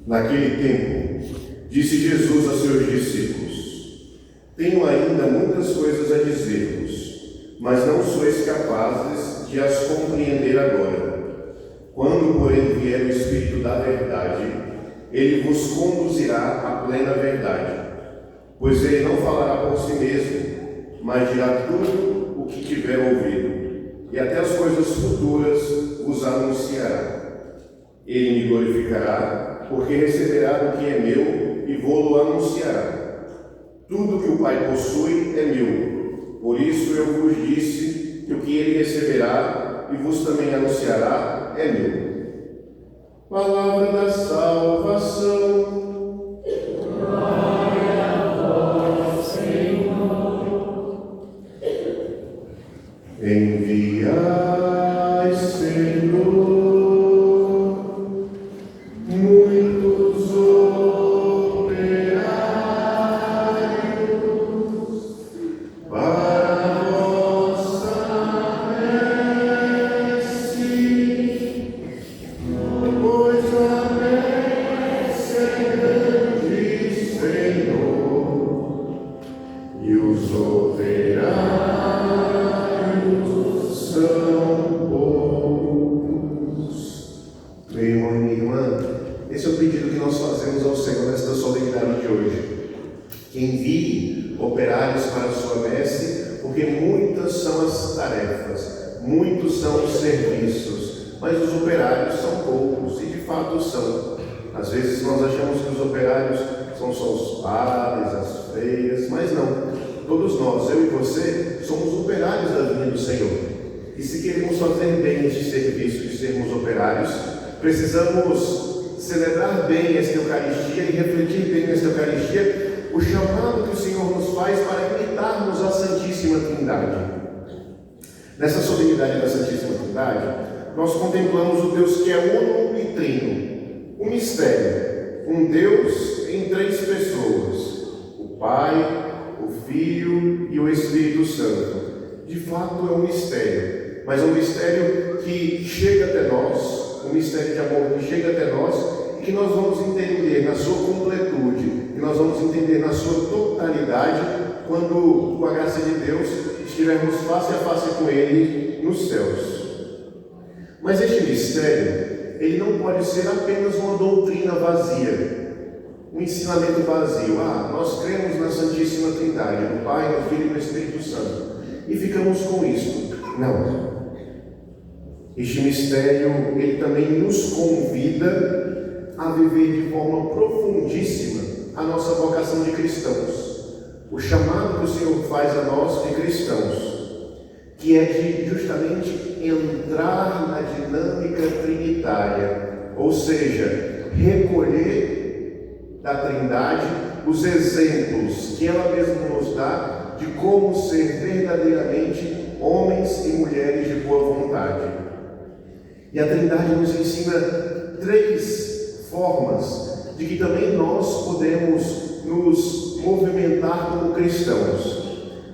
Naquele tempo, disse Jesus a seus discípulos: Tenho ainda muitas coisas a dizer-vos, mas não sois capazes de as compreender agora. Quando, porém, vier o Espírito da verdade, ele vos conduzirá à plena verdade. Pois ele não falará por si mesmo, mas dirá tudo o que tiver ouvido, e até as coisas futuras vos anunciará. Ele me glorificará, porque receberá do que é meu e vou-lo anunciará. Tudo que o Pai possui é meu, por isso eu vos disse que o que ele receberá e vos também anunciará é meu. Palavra da salvação. Glória a vós, Senhor. Enviai, Senhor, muitos operários para a vossa messe, pois a messe é grande, Senhor, e os operários são poucos. Meu irmão e minha irmã, esse é o pedido que nós fazemos ao Senhor nesta solenidade de hoje. Que envie operários para a sua messe, porque muitas são as tarefas, muitos são os serviços, mas os operários são poucos, e de fato são. Às vezes nós achamos que os operários são só os padres, as freiras, mas não. Todos nós, eu e você, somos operários da vinha do Senhor. E se queremos fazer bem este serviço de sermos operários, precisamos celebrar bem esta Eucaristia e refletir bem nesta Eucaristia o chamado que o Senhor nos faz para imitarmos a Santíssima Trindade. Nessa solenidade da Santíssima Trindade, nós contemplamos o Deus que é uno e trino, um mistério, um Deus em três pessoas, o Pai, o Filho e o Espírito Santo. De fato é um mistério, mas é um mistério que chega até nós, um mistério de amor que chega até nós e que nós vamos entender na sua completude, que nós vamos entender na sua totalidade quando, com a graça de Deus, estivermos face a face com Ele nos céus. Mas este mistério, ele não pode ser apenas uma doutrina vazia, um ensinamento vazio. Nós cremos na Santíssima Trindade, no Pai, no Filho e no Espírito Santo, e ficamos com isso. Não. Este mistério, ele também nos convida a viver de forma profundíssima a nossa vocação de cristãos. O chamado que o Senhor faz a nós de cristãos, que é de justamente entrar na dinâmica trinitária, ou seja, recolher da Trindade os exemplos que ela mesma nos dá de como ser verdadeiramente homens e mulheres de boa vontade. E a Trindade nos ensina três formas de que também nós podemos nos movimentar como cristãos.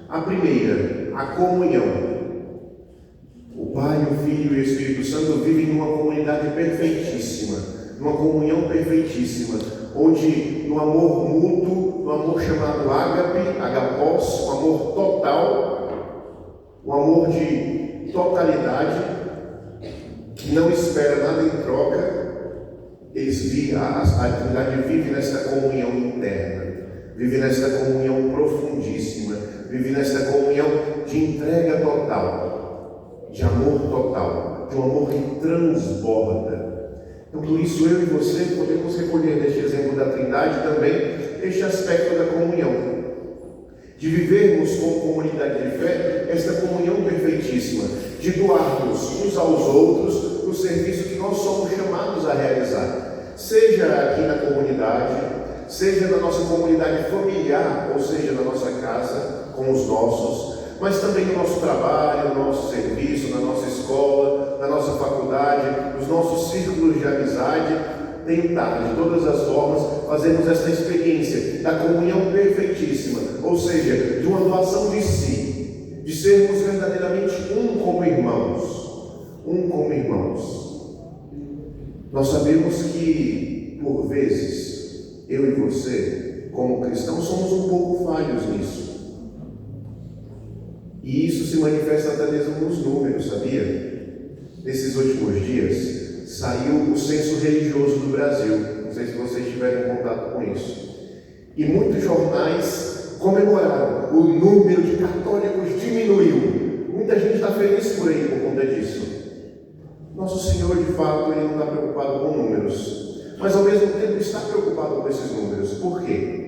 A primeira, a comunhão. O Pai, o Filho e o Espírito Santo vivem numa comunidade perfeitíssima, numa comunhão perfeitíssima, onde no amor mútuo, no amor chamado ágape, agapós, o amor total, o amor de totalidade, que não espera nada em troca, a Trindade vive nesta comunhão interna, vive nesta comunhão profundíssima, vive nesta comunhão de entrega total, de amor total, de um amor que transborda. Então, por isso, eu e você podemos recolher neste exemplo da Trindade também este aspecto da comunhão, de vivermos como comunidade de fé esta comunhão perfeitíssima, de doarmos uns aos outros no serviço que nós somos chamados a realizar, seja aqui na comunidade, seja na nossa comunidade familiar, ou seja, na nossa casa, com os nossos, mas também no nosso trabalho, no nosso serviço, na nossa escola, na nossa faculdade, nos nossos círculos de amizade, tentar, de todas as formas, fazermos esta experiência da comunhão perfeitíssima, ou seja, de uma doação de si, de sermos verdadeiramente um como irmãos. Nós sabemos que por vezes, eu e você, como cristãos, somos um pouco falhos nisso. E isso se manifesta até mesmo nos números, sabia? Nesses últimos dias, saiu o censo religioso do Brasil. Não sei se vocês tiveram contato com isso. E muitos jornais comemoraram. O número de católicos diminuiu. Muita gente está feliz por aí por conta disso. Nosso Senhor, de fato, Ele não está preocupado com números. Mas, ao mesmo tempo, está preocupado com esses números. Por quê?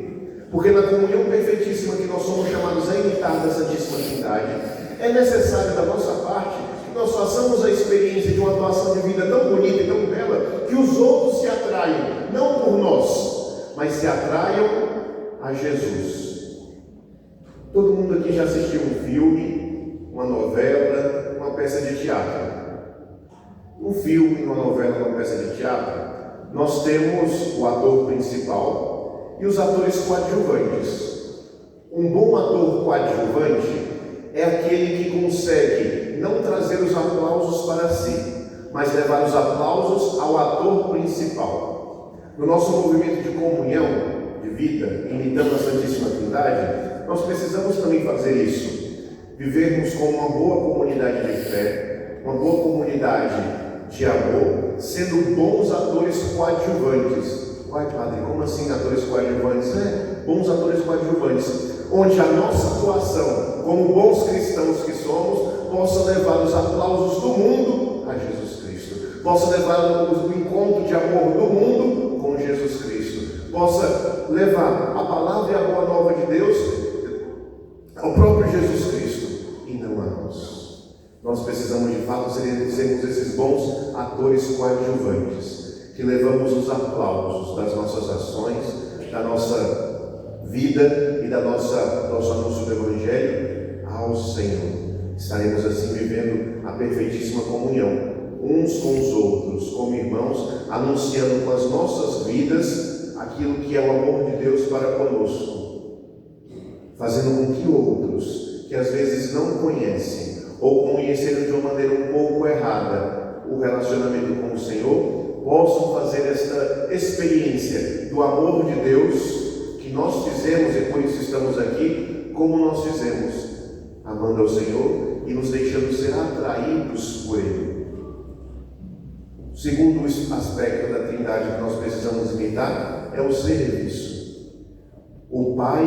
Porque na comunhão perfeitíssima que nós somos chamados a imitar da Santíssima Trindade, é necessário da nossa parte que nós façamos a experiência de uma doação de vida tão bonita e tão bela que os outros se atraiam, não por nós, mas se atraiam a Jesus. Todo mundo aqui já assistiu um filme, uma novela, uma peça de teatro. Um filme, uma novela, uma peça de teatro, nós temos o ator principal e os atores coadjuvantes. Um bom ator coadjuvante é aquele que consegue não trazer os aplausos para si, mas levar os aplausos ao ator principal. No nosso movimento de comunhão, de vida, imitando a Santíssima Trindade, nós precisamos também fazer isso. Vivermos como uma boa comunidade de fé, uma boa comunidade de amor, sendo bons atores coadjuvantes. Uai, padre, como assim atores coadjuvantes? Bons atores coadjuvantes, onde a nossa atuação, como bons cristãos que somos, possa levar os aplausos do mundo a Jesus Cristo, possa levar o encontro de amor do mundo com Jesus Cristo, possa levar a palavra e a boa nova de Deus ao próprio Jesus Cristo e não a nós. Nós precisamos de fato sermos esses bons atores coadjuvantes, que levamos os aplausos das nossas ações, da nossa vida e do nosso anúncio do Evangelho ao Senhor. Estaremos assim vivendo a perfeitíssima comunhão, uns com os outros, como irmãos, anunciando com as nossas vidas aquilo que é o amor de Deus para conosco, fazendo com que outros, que às vezes não conhecem, ou conheceram de uma maneira um pouco errada o relacionamento com o Senhor, possam fazer esta experiência do amor de Deus que nós fizemos e por isso estamos aqui, como nós fizemos, amando ao Senhor e nos deixando ser atraídos por Ele. O segundo aspecto da Trindade que nós precisamos imitar é o serviço. O Pai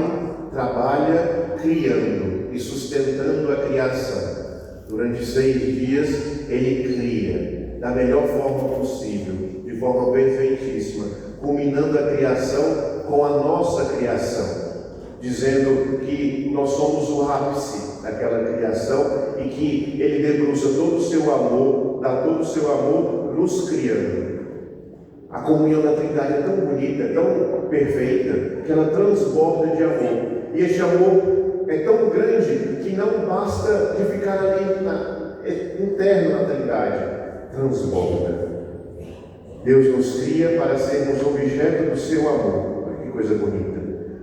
trabalha criando e sustentando a criação. Durante 6 dias, Ele cria da melhor forma possível, de forma perfeitíssima, culminando a criação com a nossa criação, dizendo que nós somos o ápice daquela criação e que Ele debruça todo o seu amor, dá todo o seu amor, nos criando. A comunhão da Trindade é tão bonita, é tão perfeita, que ela transborda de amor. E este amor é tão grande que não basta de ficar ali interno na Trindade, transborda. Deus nos cria para sermos objeto do seu amor. Olha que coisa bonita.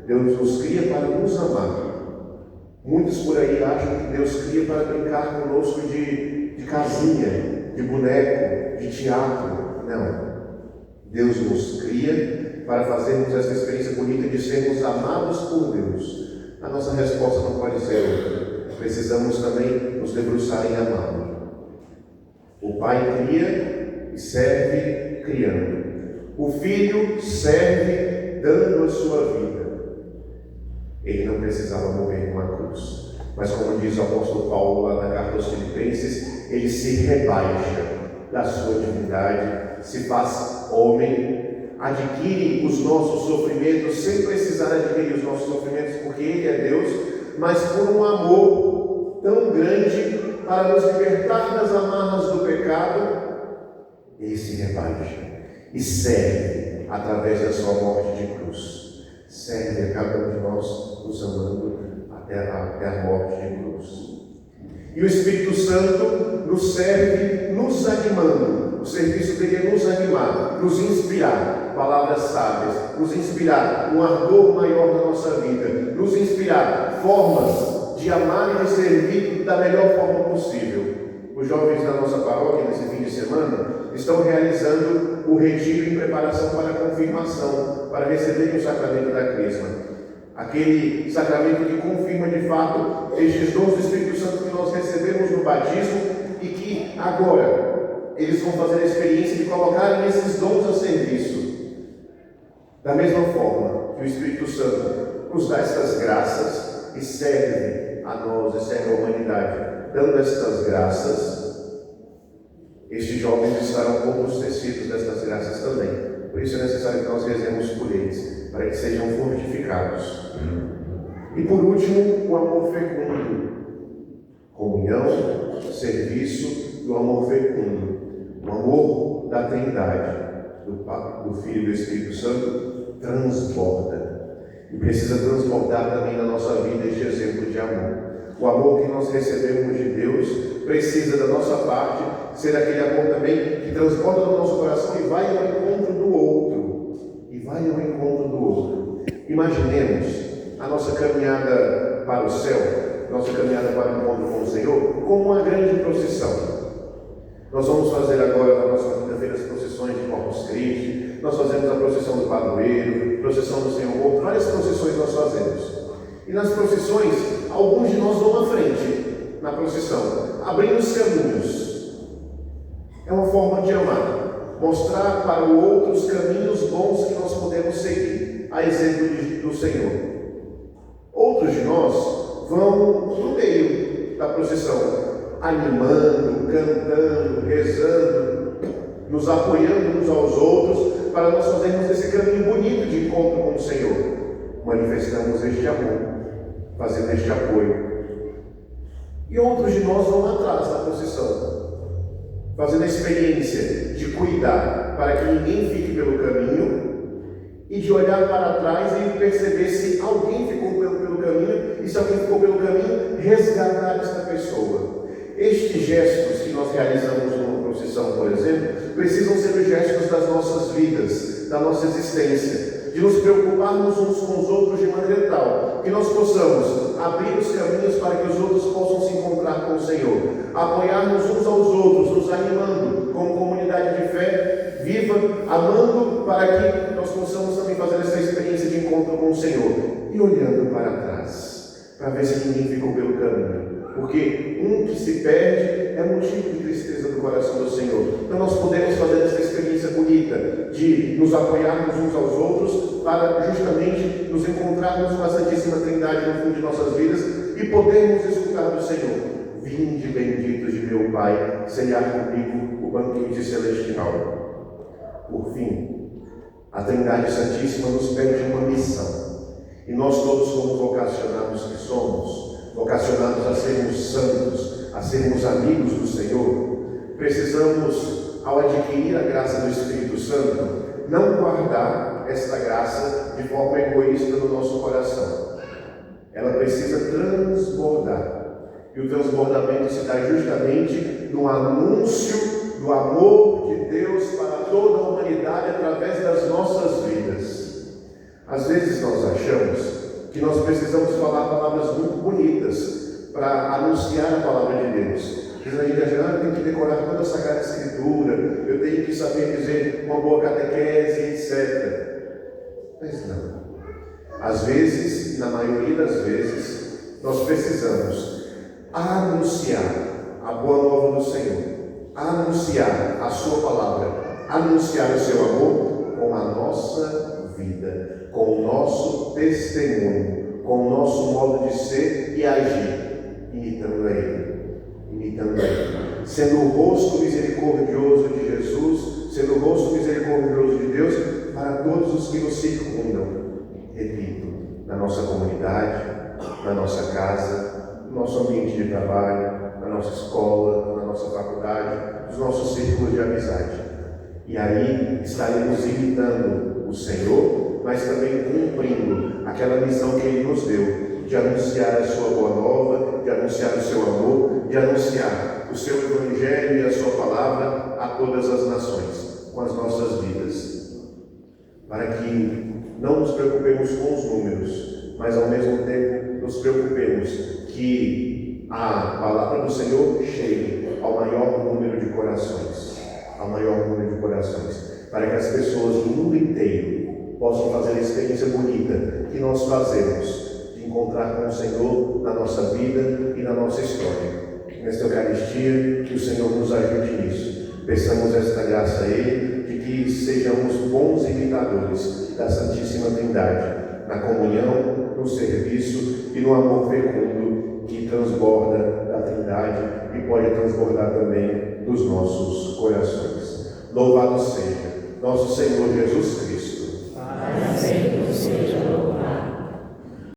Deus nos cria para nos amar. Muitos por aí acham que Deus cria para brincar conosco de casinha, de boneco, de teatro. Não. Deus nos cria para fazermos essa experiência bonita de sermos amados por Deus. A nossa resposta não pode ser outra. Precisamos também nos debruçar em amá-lo. O Pai cria e serve criando. O Filho serve dando a sua vida. Ele não precisava morrer numa cruz. Mas como diz o apóstolo Paulo lá na carta aos Filipenses, ele se rebaixa da sua divindade, se faz homem, adquire os nossos sofrimentos sem precisar adquirir os nossos sofrimentos, porque Ele é Deus, mas por um amor tão grande para nos libertar das amarras do pecado, Ele se rebaixa e serve através da sua morte de cruz. Serve a cada um de nós nos amando até a morte de cruz. E o Espírito Santo nos serve nos animando. O serviço dele é nos animar, nos inspirar palavras sábias, nos inspirar um ardor maior na nossa vida, nos inspirar formas de amar e de servir da melhor forma possível. Os jovens da nossa paróquia, nesse fim de semana, estão realizando o retiro em preparação para a confirmação, para receberem o sacramento da crisma. Aquele sacramento que confirma de fato estes dons do Espírito Santo que nós recebemos no batismo e que agora eles vão fazer a experiência de colocarem esses dons a serviço. Da mesma forma que o Espírito Santo nos dá estas graças e serve a nós e serve a humanidade, dando estas graças, estes jovens estarão robustecidos destas graças também. Por isso é necessário que nós rezemos por eles, para que sejam fortificados. E por último, o amor fecundo. Comunhão, serviço e o amor fecundo. O amor da Trindade, do Filho e do Espírito Santo, transborda. E precisa transbordar também na nossa vida este exemplo de amor. O amor que nós recebemos de Deus precisa da nossa parte ser aquele amor também que transborda no nosso coração e vai ao encontro do outro. Imaginemos a nossa caminhada para o céu, nossa caminhada para o encontro com o Senhor, como uma grande procissão. Nós vamos fazer agora na nossa quinta-feira as procissões de Corpus Christi, nós fazemos a procissão do Padroeiro, procissão do Senhor Morto, várias procissões nós fazemos. E nas procissões, alguns de nós vão à frente, na procissão, abrindo os caminhos. É uma forma de amar, mostrar para o outro os caminhos bons que nós podemos seguir, a exemplo do Senhor. Outros de nós vão no meio da procissão, animando, cantando, rezando, nos apoiando uns aos outros, para nós fazermos esse caminho bonito de encontro com o Senhor. Manifestamos este amor, fazendo este apoio. E outros de nós vão atrás da procissão, fazendo a experiência de cuidar para que ninguém fique pelo caminho e de olhar para trás e perceber se alguém ficou pelo caminho e se alguém ficou pelo caminho, resgatar esta pessoa. Estes gestos que nós realizamos numa procissão, por exemplo, precisam ser os gestos das nossas vidas, da nossa existência, de nos preocuparmos uns com os outros de maneira tal que nós possamos abrir os caminhos para que os outros possam se encontrar com o Senhor, apoiarmos uns aos outros, nos animando como comunidade de fé viva, amando, para que nós possamos também fazer essa experiência de encontro com o Senhor e olhando para trás, para ver se ninguém ficou pelo caminho. Porque um que se perde é motivo de tristeza do coração do Senhor. Então nós podemos fazer essa experiência bonita de nos apoiarmos uns aos outros para justamente nos encontrarmos com a Santíssima Trindade no fim de nossas vidas e podermos escutar do Senhor: vinde benditos de meu Pai, selhar comigo o banquete celestial. Por fim, a Trindade Santíssima nos pede uma missão. E nós todos, como vocacionados que somos, vocacionados a sermos santos, a sermos amigos do Senhor, precisamos, ao adquirir a graça do Espírito Santo, não guardar esta graça de forma egoísta no nosso coração. Ela precisa transbordar. E o transbordamento se dá justamente no anúncio do amor de Deus para toda a humanidade através das nossas vidas. Às vezes nós achamos que nós precisamos falar palavras muito bonitas para anunciar a palavra de Deus. A gente acha, eu tenho que decorar toda a Sagrada Escritura, eu tenho que saber dizer uma boa catequese, etc. Mas não. Às vezes, na maioria das vezes, nós precisamos anunciar a boa nova do Senhor, anunciar a sua palavra, anunciar o seu amor com a nossa vida, com o nosso testemunho, com o nosso modo de ser e agir, imitando Ele, sendo o rosto misericordioso de Jesus, sendo o rosto misericordioso de Deus para todos os que nos circundam. Repito, na nossa comunidade, na nossa casa, no nosso ambiente de trabalho, na nossa escola, na nossa faculdade, nos nossos círculos de amizade. E aí estaremos imitando o Senhor, mas também cumprindo aquela missão que Ele nos deu, de anunciar a sua boa nova, de anunciar o seu amor, de anunciar o seu evangelho e a sua palavra a todas as nações, com as nossas vidas. Para que não nos preocupemos com os números, mas ao mesmo tempo nos preocupemos que a palavra do Senhor chegue ao maior número de corações. ao maior número de corações, para que as pessoas do mundo inteiro possam fazer a experiência bonita que nós fazemos de encontrar com o Senhor na nossa vida e na nossa história. Nesta Eucaristia, que o Senhor nos ajude nisso. Peçamos esta graça a Ele, de que sejamos bons imitadores da Santíssima Trindade, na comunhão, no serviço e no amor fecundo que transborda da Trindade e pode transbordar também dos nossos corações. Louvado seja nosso Senhor Jesus Cristo. Para sempre seja louvado.